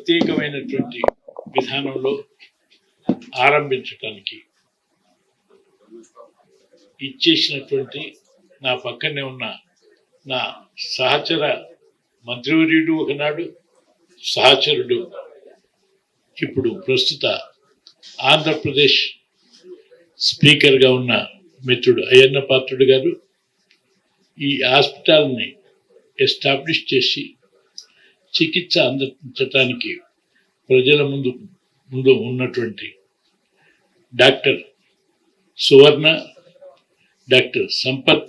ప్రత్యేకమైనటువంటి విధానంలో ఆరంభించడానికి ఇచ్చేసినటువంటి నా పక్కనే ఉన్న నా సహచర మంత్రివర్యుడు ఒకనాడు, సహచరుడు, ఇప్పుడు ప్రస్తుత ఆంధ్రప్రదేశ్ స్పీకర్గా ఉన్న మిత్రుడు అయ్యన్న పాత్రుడు గారు ఈ హాస్పిటల్ని ఎస్టాబ్లిష్ చేసి చికిత్స అందించడానికి ప్రజల ముందు ఉన్నటువంటి డాక్టర్ సువర్ణ, డాక్టర్ సంపత్,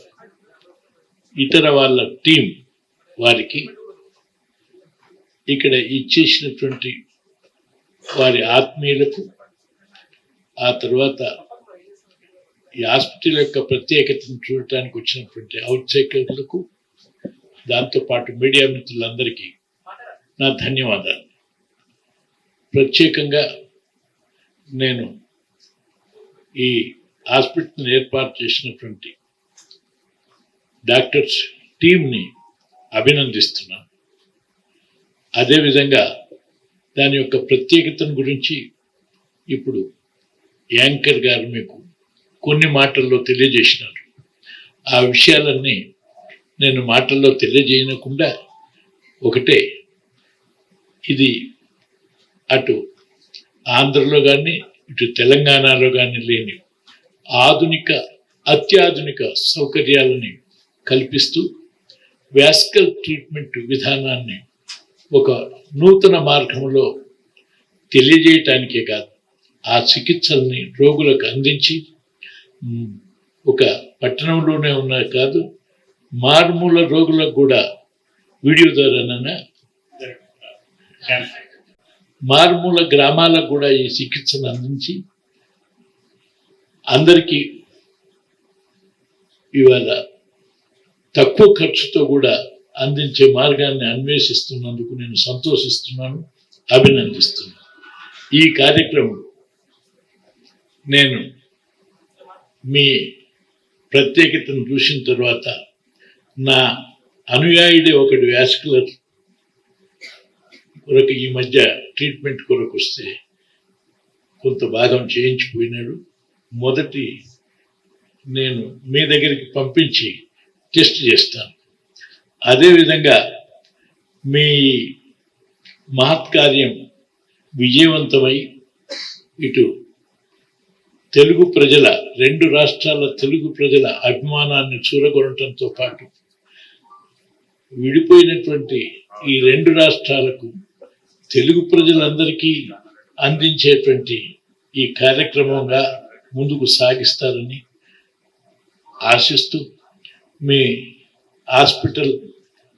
ఇతర వాళ్ళ టీం వారికి ఇక్కడ ఇచ్చేసినటువంటి వారి ఆత్మీయులకు, ఆ తర్వాత ఈ హాస్పిటల్ యొక్క ప్రత్యేకతను చూడటానికి వచ్చినటువంటి ఔత్సాహికులకు, దాంతోపాటు మీడియా మిత్రులందరికీ నా ధన్యవాదాలు. ప్రత్యేకంగా నేను ఈ హాస్పిటల్ని ఏర్పాటు చేసినటువంటి డాక్టర్స్ టీంని అభినందిస్తున్నాను. అదేవిధంగా దాని యొక్క ప్రత్యేకతను గురించి ఇప్పుడు యాంకర్ గారు మీకు కొన్ని మాటల్లో తెలియజేసినారు. ఆ విషయాలన్నీ నేను మాటల్లో తెలియజేయకుండా ఒకటే, ఇది అటు ఆంధ్రలో కానీ ఇటు తెలంగాణలో కానీ లేని అత్యాధునిక సౌకర్యాలని కల్పిస్తూ వాస్కల్ ట్రీట్మెంట్ విధానాన్ని ఒక నూతన మార్గంలో తెలియజేయటానికే కాదు, ఆ చికిత్సల్ని రోగులకు అందించి ఒక పట్టణంలోనే ఉన్నాయి కాదు, మారుమూల రోగులకు కూడా వీడియో ద్వారానైనా మారుమూల గ్రామాలకు కూడా ఈ చికిత్సను అందించి అందరికీ ఇవాళ తక్కువ ఖర్చుతో కూడా అందించే మార్గాన్ని అన్వేషిస్తున్నందుకు నేను సంతోషిస్తున్నాను, అభినందిస్తున్నాను. ఈ కార్యక్రమం నేను మీ ప్రత్యేకతను చూసిన తర్వాత నా అనుయాయుడే ఒకటి వాస్కులర్ కొరకు ఈ మధ్య ట్రీట్మెంట్ కొరకు వస్తే కొంత భాగం చేయించిపోయినాడు. మొదటి నేను మీ దగ్గరికి పంపించి టెస్ట్ చేస్తాను. అదేవిధంగా మీ మహత్కార్యం విజయవంతమై ఇటు తెలుగు ప్రజల, రెండు రాష్ట్రాల తెలుగు ప్రజల అభిమానాన్ని చూరగొనటంతో పాటు విడిపోయినటువంటి ఈ రెండు రాష్ట్రాలకు తెలుగు ప్రజలందరికీ అందించేటువంటి ఈ కార్యక్రమంగా ముందుకు సాగిస్తారని ఆశిస్తూ, మీ హాస్పిటల్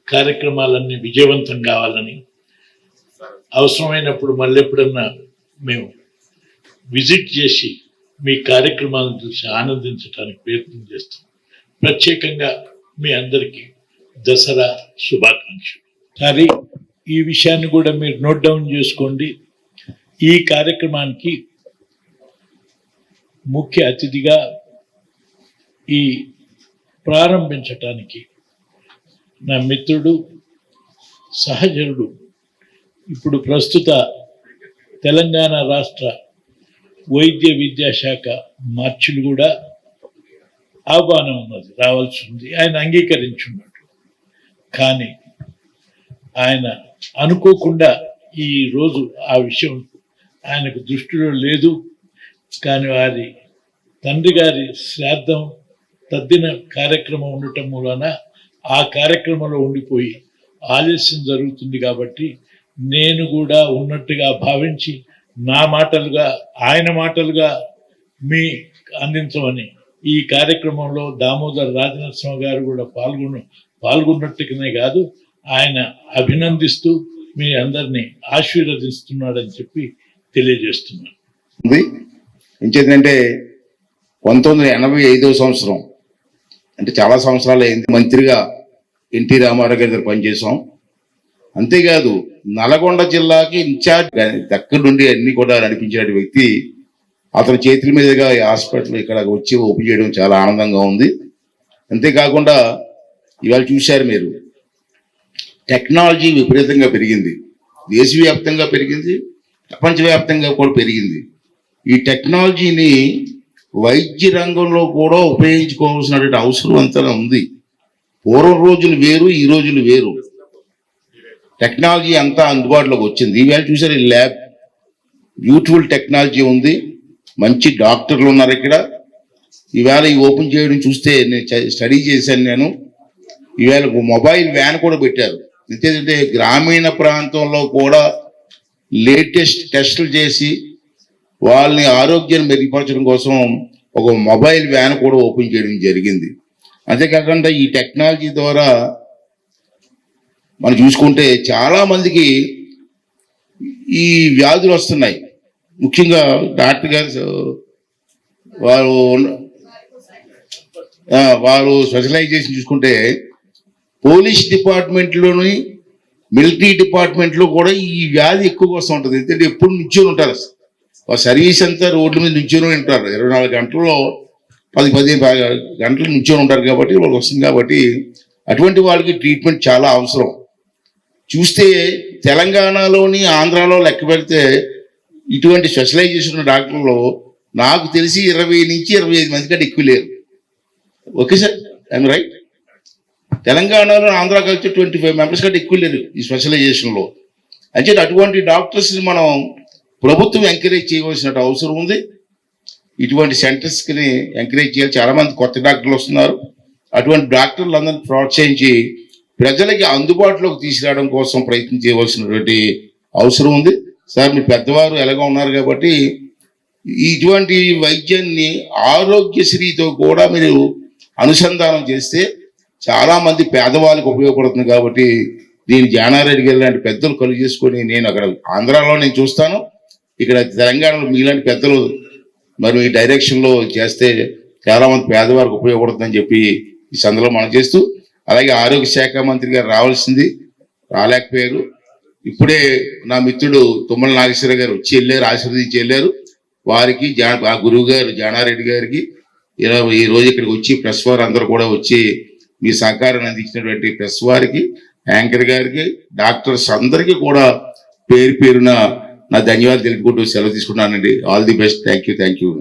కార్యక్రమాలన్నీ విజయవంతం కావాలని, అవసరమైనప్పుడు మళ్ళీ ఎప్పుడన్నా మేము విజిట్ చేసి మీ కార్యక్రమాలను చూసి ఆనందించడానికి ప్రయత్నం చేస్తాం. ప్రత్యేకంగా మీ అందరికీ దసరా శుభాకాంక్షలు. సరే, ఈ విషయాన్ని కూడా మీరు నోట్ డౌన్ చేసుకోండి. ఈ కార్యక్రమానికి ముఖ్య అతిథిగా ఈ ప్రారంభించటానికి నా మిత్రుడు, సహచరుడు, ఇప్పుడు ప్రస్తుత తెలంగాణ రాష్ట్ర వైద్య విద్యాశాఖ మార్చులు కూడా ఆహ్వానం ఉన్నది, రావాల్సి ఉంది. ఆయన అంగీకరించున్నాడు. కానీ ఆయన అనుకోకుండా ఈరోజు ఆ విషయం ఆయనకు దృష్టిలో లేదు. కానీ వారి తండ్రి గారి శ్రాద్ధం తద్దిన కార్యక్రమం ఉండటం మూలన ఆ కార్యక్రమంలో ఉండిపోయి ఆలస్యం జరుగుతుంది. కాబట్టి నేను కూడా ఉన్నట్టుగా భావించి నా మాటలుగా ఆయన మాటలుగా మీ అందించమని ఈ కార్యక్రమంలో దామోదర్ రాజనరసింహ గారు కూడా పాల్గొన్నట్టుగానే కాదు, ఆయన అభినందిస్తూ మీ అందరినీ ఆశీర్వదిస్తున్నాడని చెప్పి తెలియజేస్తున్నాను. ఇంకేంటంటే 1985 సంవత్సరం, అంటే చాలా సంవత్సరాలు అయింది, మంత్రిగా ఎన్టీ రామారావు గారి దగ్గర పనిచేసాం. అంతేకాదు నల్గొండ జిల్లాకి ఇన్ఛార్జ్ దగ్గర నుండి అన్ని కూడా నడిపించిన వ్యక్తి. అతని చేతుల మీదుగా ఈ హాస్పిటల్ ఇక్కడ వచ్చి ఓపెన్ చేయడం చాలా ఆనందంగా ఉంది. అంతేకాకుండా ఇవాళ చూశారు మీరు, టెక్నాలజీ విపరీతంగా పెరిగింది. దేశవ్యాప్తంగా పెరిగింది, ప్రపంచవ్యాప్తంగా కూడా పెరిగింది. ఈ టెక్నాలజీని వైద్య రంగంలో కూడా ఉపయోగించుకోవాల్సినటువంటి అవసరం అంతా ఉంది. పూర్వం రోజులు వేరు, ఈ రోజులు వేరు. టెక్నాలజీ అంతా అందుబాటులోకి వచ్చింది. ఈవేళ చూసారు, ఈ ల్యాబ్ బ్యూటిఫుల్ టెక్నాలజీ ఉంది, మంచి డాక్టర్లు ఉన్నారు ఇక్కడ. ఈవేళ ఈ ఓపెన్ చేయడం చూస్తే నేను స్టడీ చేశాను. నేను ఈవేళ మొబైల్ వ్యాన్ కూడా పెట్టారు. ఎందుకంటే గ్రామీణ ప్రాంతంలో కూడా లేటెస్ట్ టెస్టులు చేసి వాళ్ళని ఆరోగ్యాన్ని మెరుగుపరచడం కోసం ఒక మొబైల్ వ్యాన్ కూడా ఓపెన్ చేయడం జరిగింది. అంతేకాకుండా ఈ టెక్నాలజీ ద్వారా మనం చూసుకుంటే చాలా మందికి ఈ వ్యాధులు వస్తున్నాయి. ముఖ్యంగా డాక్టర్ గారు వారు స్పెషలైజేషన్ చూసుకుంటే పోలీస్ డిపార్ట్మెంట్లోని మిలిటరీ డిపార్ట్మెంట్లో కూడా ఈ వ్యాధి ఎక్కువగా వస్తూ ఉంటుంది. ఎందుకంటే ఎప్పుడు నిల్చొని ఉంటారు, సర్వీస్ అంతా రోడ్ల మీద నిల్చొని ఉంటారు. 24 గంటల్లో 10-15 గంటలు నిల్చొని ఉంటారు కాబట్టి వాళ్ళకి వస్తుంది. కాబట్టి అటువంటి వాళ్ళకి ట్రీట్మెంట్ చాలా అవసరం. చూస్తే తెలంగాణలోని ఆంధ్రాలో లెక్క పెడితే ఇటువంటి స్పెషలైజేషన్ డాక్టర్లు నాకు తెలిసి 20 నుంచి 25 మంది కంటే ఎక్కువ లేరు. Okay sir, I'm right? తెలంగాణలో ఆంధ్ర కలిసి 25 మెంబర్స్ కంటే ఎక్కువ లేరు ఈ స్పెషలైజేషన్లో. అంటే అటువంటి డాక్టర్స్ని మనం ప్రభుత్వం ఎంకరేజ్ చేయవలసిన అవసరం ఉంది. ఇటువంటి సెంటర్స్ని ఎంకరేజ్ చేయాలి. చాలా మంది కొత్త డాక్టర్లు వస్తున్నారు. అటువంటి డాక్టర్లు అందరినీ ప్రోత్సహించి ప్రజలకి అందుబాటులోకి తీసుకురావడం కోసం ప్రయత్నం చేయవలసినటువంటి అవసరం ఉంది. సార్, మీ పెద్దవారు ఎలాగో ఉన్నారు కాబట్టి ఇటువంటి వైద్యాన్ని ఆరోగ్యశ్రీతో కూడా మీరు అనుసంధానం చేస్తే చాలా మంది పేదవాళ్ళకి ఉపయోగపడుతుంది. కాబట్టి దీన్ని జానారెడ్డి గారు లాంటి పెద్దలు కలుగు చేసుకొని, నేను అక్కడ ఆంధ్రాలో నేను చూస్తాను, ఇక్కడ తెలంగాణలో మీలాంటి పెద్దలు మరి ఈ డైరెక్షన్లో చేస్తే చాలా మంది పేదవారికి ఉపయోగపడుతుందని చెప్పి ఈ సందర్భంలో మనం చేస్తూ, అలాగే ఆరోగ్య శాఖ మంత్రి గారు రావాల్సింది, రాలేకపోయారు. ఇప్పుడే నా మిత్రుడు తుమ్మల నాగేశ్వర గారు వచ్చి వెళ్ళారు, ఆశీర్వదించి వెళ్ళారు. వారికి ఆ గురువు గారు జానారెడ్డి గారికి ఈ రోజు ఇక్కడికి వచ్చి ప్రెస్ వారు అందరూ కూడా వచ్చి మీ సహకారాన్ని అందించినటువంటి ప్రెస్ వారికి, యాంకర్ గారికి, డాక్టర్స్ అందరికీ కూడా పేరు పేరున నా ధన్యవాదాలు తెలుపుకుంటూ సెలవు తీసుకున్నానండి. All the best. Thank you.